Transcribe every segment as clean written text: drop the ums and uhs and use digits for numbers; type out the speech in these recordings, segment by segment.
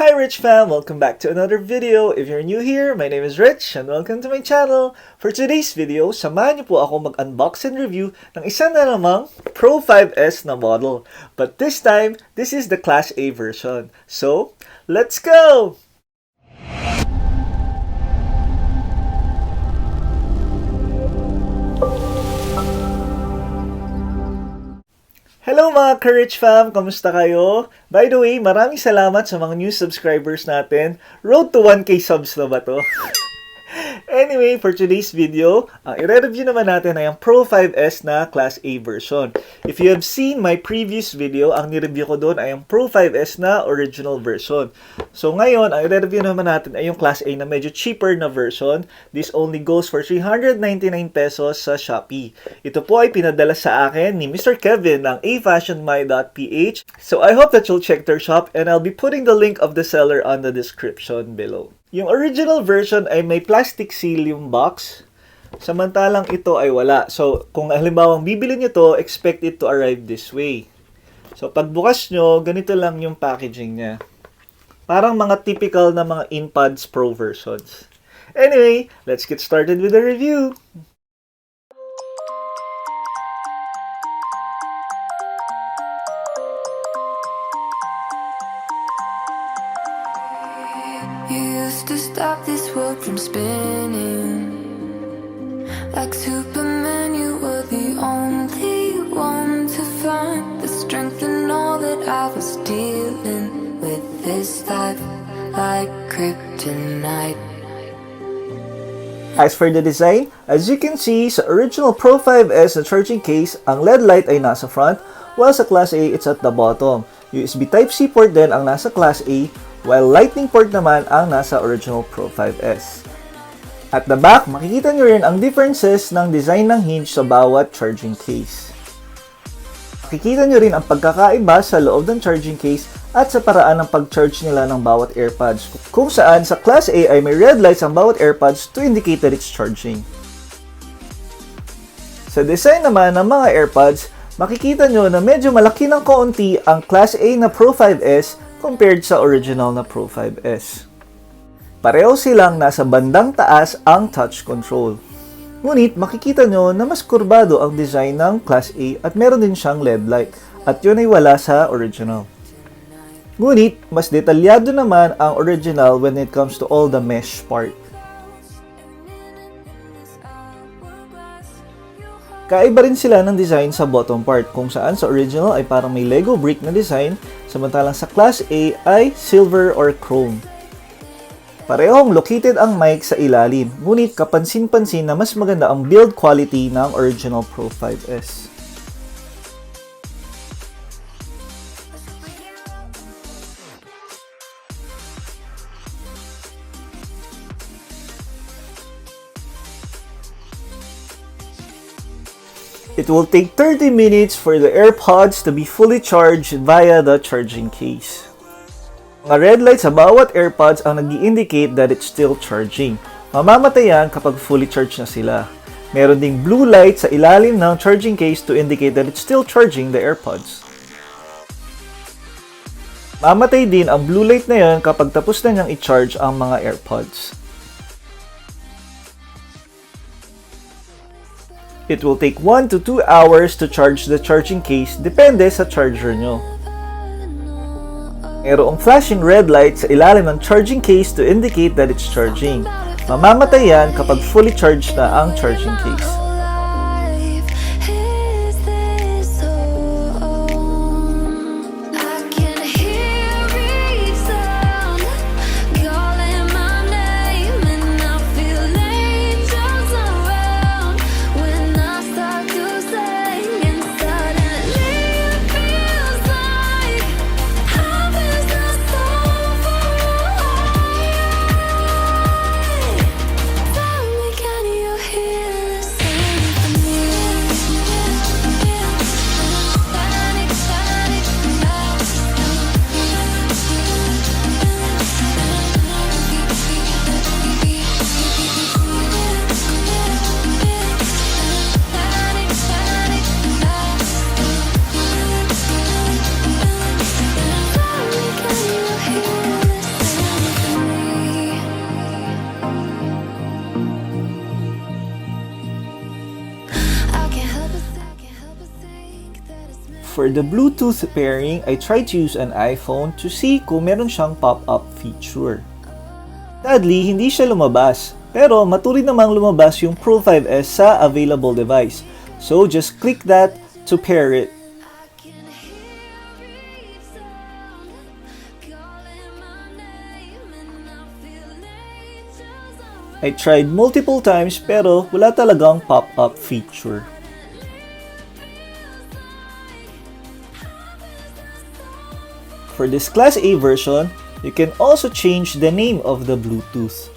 Hi Rich fam! Welcome back to another video. If you're new here, my name is Rich and welcome to my channel. For today's video, samahan niyo po ako mag-unbox and review ng isa na namang Pro 5S na model. But this time, this is the Class A version. So, let's go! Hello mga ka-Rich fam! Kamusta kayo? By the way, maraming salamat sa mga new subscribers natin. Road to 1K subs na ba to? Anyway, for today's video, i-review naman natin ay ang Pro 5S na Class A version. If you have seen my previous video, ang nireview ko doon ay ang Pro 5S na original version. So ngayon, ang i-review naman natin ay yung Class A na medyo cheaper na version. This only goes for 399 pesos sa Shopee. Ito po ay pinadala sa akin ni Mr. Kevin ng afashionmy.ph. So I hope that you'll check their shop and I'll be putting the link of the seller on the description below. Yung original version ay may plastic seal yung box, samantalang ito ay wala. So, kung halimbawang bibili nyo to, expect it to arrive this way. So, pagbukas nyo, ganito lang yung packaging niya. Parang mga typical na mga InPods Pro versions. Anyway, let's get started with the review. To stop this world from spinning like Superman, you were the only one to find the strength in all that I was dealing with this life like kryptonite. As for the design, as you can see, sa original Pro 5S na charging case, ang LED light ay nasa front, while sa Class A, it's at the bottom. USB Type-C port din ang nasa Class A, while Lightning port naman ang nasa original Pro 5S. At the back, makikita nyo rin ang differences ng design ng hinge sa bawat charging case. Makikita nyo rin ang pagkakaiba sa loob ng charging case at sa paraan ng pag-charge nila ng bawat AirPods, kung saan sa Class A ay may red lights ang bawat AirPods to indicate that it's charging. Sa design naman ng mga AirPods, makikita nyo na medyo malaki ng kaunti ang Class A na Pro 5S compared sa original na Pro 5S. Pareho silang nasa bandang taas ang touch control. Ngunit makikita nyo na mas kurbado ang design ng Class A at meron din siyang LED light at yun ay wala sa original. Ngunit mas detalyado naman ang original when it comes to all the mesh part. Kaiba rin sila ng design sa bottom part, kung saan sa original ay parang may Lego brick na design, samantalang sa Class A ay silver or chrome. Parehong located ang mic sa ilalim, ngunit kapansin-pansin na mas maganda ang build quality ng original Pro 5S. It will take 30 minutes for the AirPods to be fully charged via the charging case. Mga red lights sa bawat AirPods ang nag-i-indicate that it's still charging. Mamamatay yan kapag fully charged na sila. Meron ding blue light sa ilalim ng charging case to indicate that it's still charging the AirPods. Mamatay din ang blue light na yan kapag tapos na niyang i-charge ang mga AirPods. It will take 1 to 2 hours to charge the charging case, depende sa charger nyo. Mayroong flashing red light sa ilalim ng charging case to indicate that it's charging. Mamamatay yan kapag fully charged na ang charging case. For the Bluetooth pairing, I tried to use an iPhone to see kung meron siyang pop-up feature. Sadly, hindi siya lumabas. Pero matuloy namang lumabas yung Pro 5S sa available device. So just click that to pair it. I tried multiple times pero wala talagang pop-up feature. For this Class A version, you can also change the name of the Bluetooth.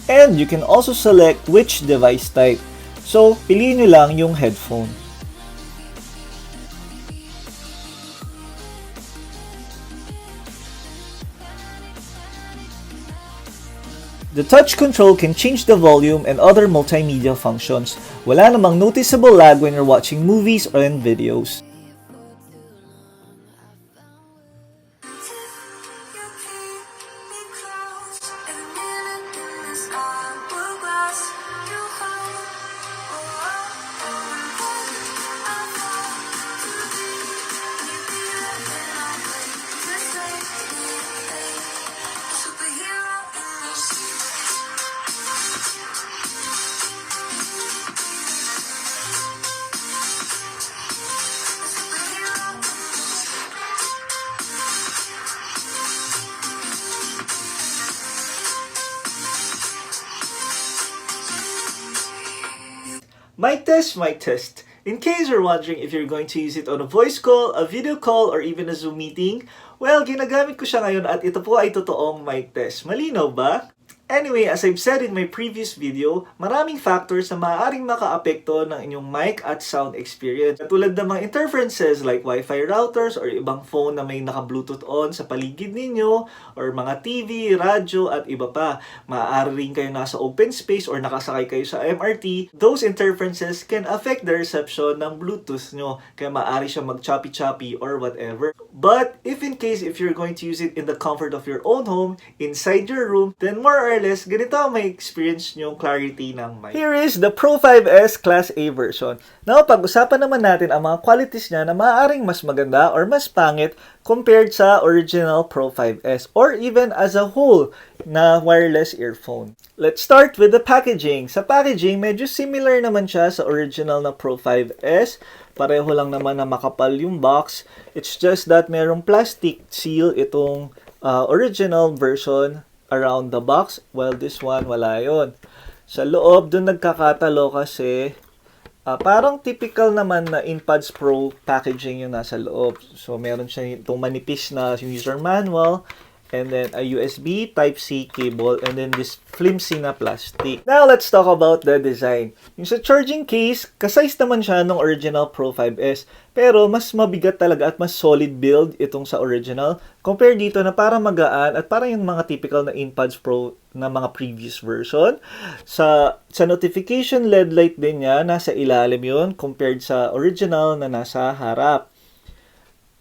And you can also select which device type. So, piliin nyo lang yung headphone. The touch control can change the volume and other multimedia functions. Wala namang noticeable lag when you're watching movies or in videos. Mic test. In case you're wondering if you're going to use it on a voice call, a video call, or even a Zoom meeting, well, ginagamit ko siya ngayon at ito po ay totoong mic test. Malinaw ba? Anyway, as I've said in my previous video, maraming factors na maaaring makaapekto ng inyong mic at sound experience. Tulad ng mga interferences like Wi-Fi routers or ibang phone na may naka-Bluetooth on sa paligid ninyo, or mga TV, radyo, at iba pa. Maaari rin kayo nasa open space or nakasakay kayo sa MRT. Those interferences can affect the reception ng Bluetooth nyo. Kaya maaari siya mag-choppy-choppy or whatever. But if you're going to use it in the comfort of your own home, inside your room, then more or less, ganito ang may experience yung clarity ng mic. Here is the Pro 5S Class A version. Now, pag-usapan naman natin ang mga qualities niya na maaaring mas maganda or mas pangit compared sa original Pro 5S or even as a whole na wireless earphone. Let's start with the packaging. Sa packaging, medyo similar naman siya sa original na Pro 5S. Pareho lang naman na makapal yung box. It's just that merong plastic seal itong original version around the box, while this one wala yun. Sa loob, dun nagkakatalo kasi parang typical naman na InPods Pro packaging yung nasa loob. So, meron siya itong manipis na user manual, and then a USB Type-C cable, and then this flimsy na plastic. Now, let's talk about the design. Yung sa charging case, kasize naman siya ng original Pro 5S, pero mas mabigat talaga at mas solid build itong sa original, compare dito na parang magaan at parang yung mga typical na InPods Pro na mga previous version. Sa notification LED light din niya, nasa ilalim yun, compared sa original na nasa harap.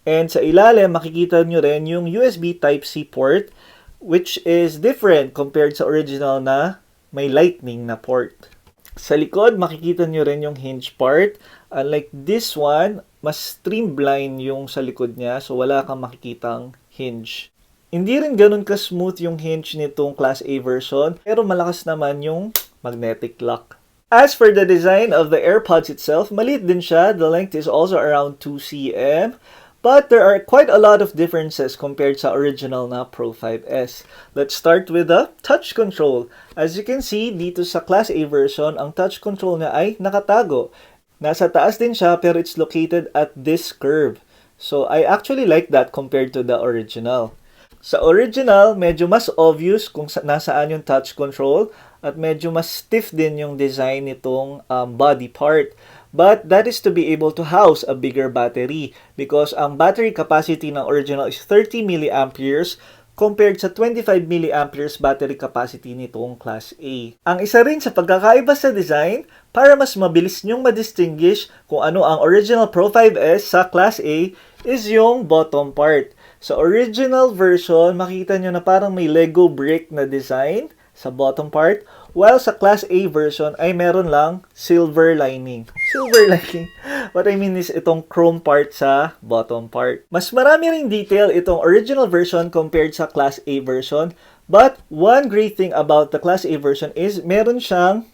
And sa ilalim, makikita nyo rin yung USB Type-C port, which is different compared sa original na may lightning na port. Sa likod, makikita nyo rin yung hinge part. Unlike this one, mas streamline yung sa likod niya, so wala kang makikitang hinge. Hindi rin ganun ka-smooth yung hinge nitong Class A version, pero malakas naman yung magnetic lock. As for the design of the AirPods itself, maliit din siya. The length is also around 2 cm. But there are quite a lot of differences compared sa original na Pro 5S. Let's start with the touch control. As you can see, dito sa Class A version, ang touch control niya ay nakatago. Nasa taas din siya pero it's located at this curve. So I actually like that compared to the original. Sa original, medyo mas obvious kung nasaan yung touch control at medyo mas stiff din yung design nitong body part. But that is to be able to house a bigger battery because ang battery capacity ng original is 30 mAh compared sa 25 mAh battery capacity nitong Class A. Ang isa rin sa pagkakaiba sa design, para mas mabilis nyong ma-distinguish kung ano ang original Pro 5S sa Class A is yung bottom part. Sa original version, makita nyo na parang may Lego brick na design sa bottom part, while sa Class A version ay meron lang silver lining. Silver lining? What I mean is itong chrome part sa bottom part. Mas marami ring detail itong original version compared sa Class A version, but one great thing about the Class A version is meron siyang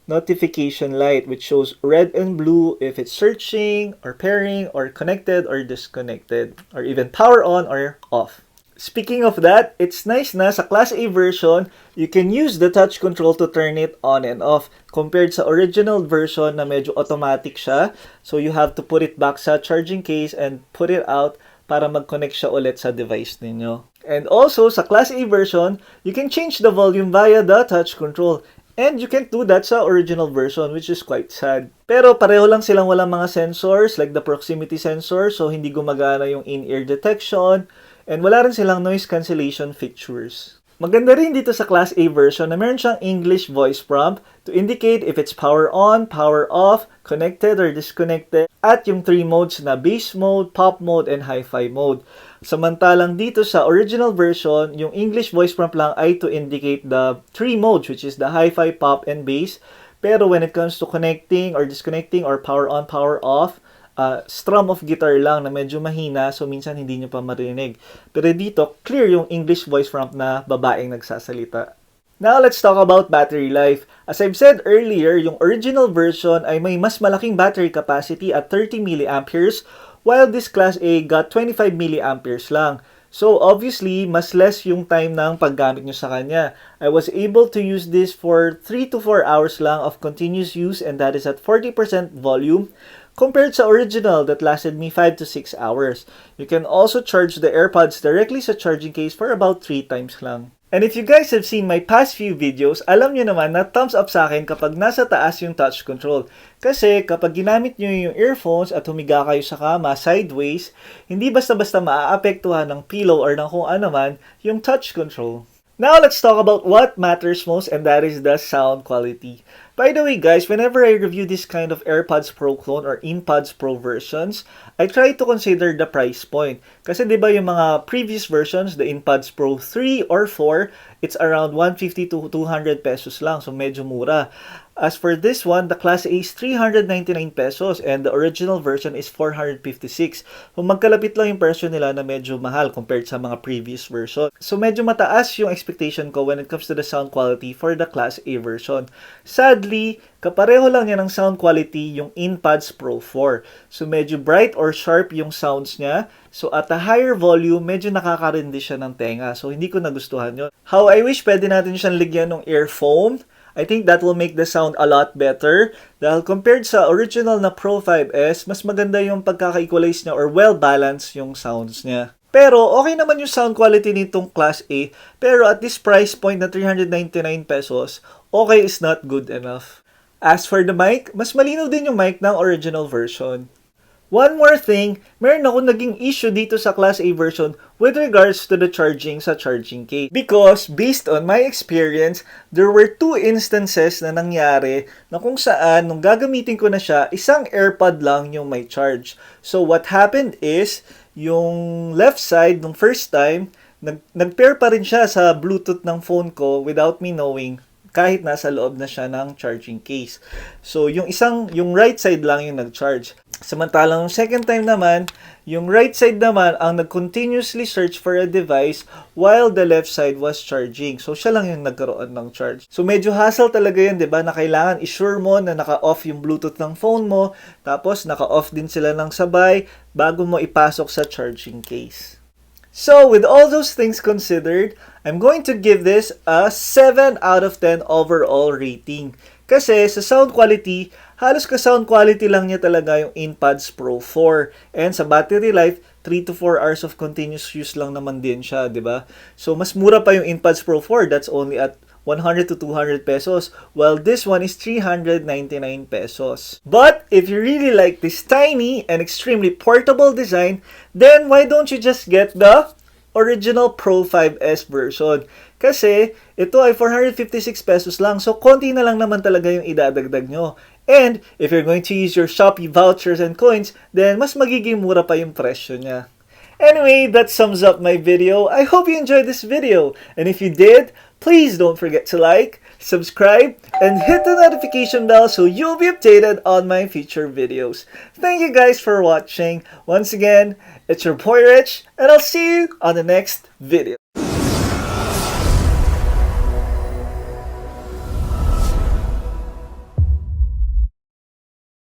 notification light which shows red and blue if it's searching or pairing or connected or disconnected or even power on or off. Speaking of that, it's nice na sa Class A version, you can use the touch control to turn it on and off compared sa original version na medyo automatic siya. So you have to put it back sa charging case and put it out para mag-connect siya ulit sa device ninyo. And also, sa Class A version, you can change the volume via the touch control. And you can't do that sa original version, which is quite sad. Pero pareho lang silang walang mga sensors like the proximity sensor, so hindi gumagana yung in-ear detection, and wala rin silang noise cancellation features. Maganda rin dito sa Class A version na meron siyang English voice prompt to indicate if it's power on, power off, connected or disconnected, at yung 3 modes na bass mode, pop mode, and hi-fi mode. Samantalang dito sa original version, yung English voice prompt lang ay to indicate the 3 modes, which is the hi-fi, pop, and bass. Pero when it comes to connecting or disconnecting or power on, power off, strum of guitar lang na medyo mahina, so minsan hindi nyo pa marinig. Pero dito, clear yung English voice prompt na babaeng nagsasalita. Now, let's talk about battery life. As I've said earlier, yung original version ay may mas malaking battery capacity at 30 mAh, while this Class A got 25 mAh lang. So, obviously, mas less yung time ng paggamit nyo sa kanya. I was able to use this for 3 to 4 hours lang of continuous use, and that is at 40% volume, compared sa original that lasted me 5 to 6 hours. You can also charge the AirPods directly sa charging case for about 3 times lang. And if you guys have seen my past few videos, alam nyo naman na thumbs up sa akin kapag nasa taas yung touch control. Kasi kapag ginamit nyo yung earphones at humiga kayo sa kama sideways, hindi basta-basta maaapektuhan ng pillow or ng kung ano man yung touch control. Now, let's talk about what matters most, and that is the sound quality. By the way, guys, whenever I review this kind of AirPods Pro clone or InPods Pro versions, I try to consider the price point. Kasi di ba yung mga previous versions, the InPods Pro 3 or 4, it's around 150 to 200 pesos lang, so medyo mura. As for this one, the Class A is 399 pesos and the original version is 456. So magkalapit lang yung presyo nila na medyo mahal compared sa mga previous version. So medyo mataas yung expectation ko when it comes to the sound quality for the Class A version. Sadly, kapareho lang yan ng sound quality yung InPods Pro 4. So medyo bright or sharp yung sounds niya. So at a higher volume, medyo nakakarindi siya ng tenga. So hindi ko nagustuhan yun. How I wish pwede natin siyang ligyan ng earphone. I think that will make the sound a lot better. Dahil compared sa original na Pro 5S, mas maganda yung pagkaka-equalize niya or well-balanced yung sounds niya. Pero okay naman yung sound quality nitong Class A. Pero at this price point na 399 pesos, okay is not good enough. As for the mic, mas malinaw din yung mic ng original version. One more thing, meron ako naging issue dito sa Class A version with regards to the charging sa charging case. Because based on my experience, there were 2 instances na nangyari na kung saan nung gagamitin ko na siya, isang AirPod lang yung may charge. So what happened is, yung left side nung first time, nag-pair pa rin siya sa Bluetooth ng phone ko without me knowing, kahit nasa loob na siya ng charging case. So, yung right side lang yung nag-charge. Samantalang second time naman, yung right side naman ang nag-continuously search for a device while the left side was charging. So, siya lang yung nagkaroon ng charge. So, medyo hassle talaga yun, diba? Na kailangan i-sure mo na naka-off yung Bluetooth ng phone mo, tapos naka-off din sila ng sabay bago mo ipasok sa charging case. So, with all those things considered, I'm going to give this a 7 out of 10 overall rating. Kasi sa sound quality, halos ka-sound quality lang niya talaga yung InPods Pro 4. And sa battery life, 3 to 4 hours of continuous use lang naman din siya, di ba? So, mas mura pa yung InPods Pro 4. That's only at 100 to 200 pesos, while this one is 399 pesos. But if you really like this tiny and extremely portable design, then why don't you just get the original Pro 5S version? Kasi ito ay 456 pesos lang, so konti na lang naman talaga yung idadagdag nyo. And if you're going to use your Shopee vouchers and coins, then mas magiging mura pa yung presyo niya. Anyway, that sums up my video. I hope you enjoyed this video. And if you did, Please don't forget to like, subscribe, and hit the notification bell so you'll be updated on my future videos. Thank you guys for watching. Once again, it's your boy Rich, and I'll see you on the next video.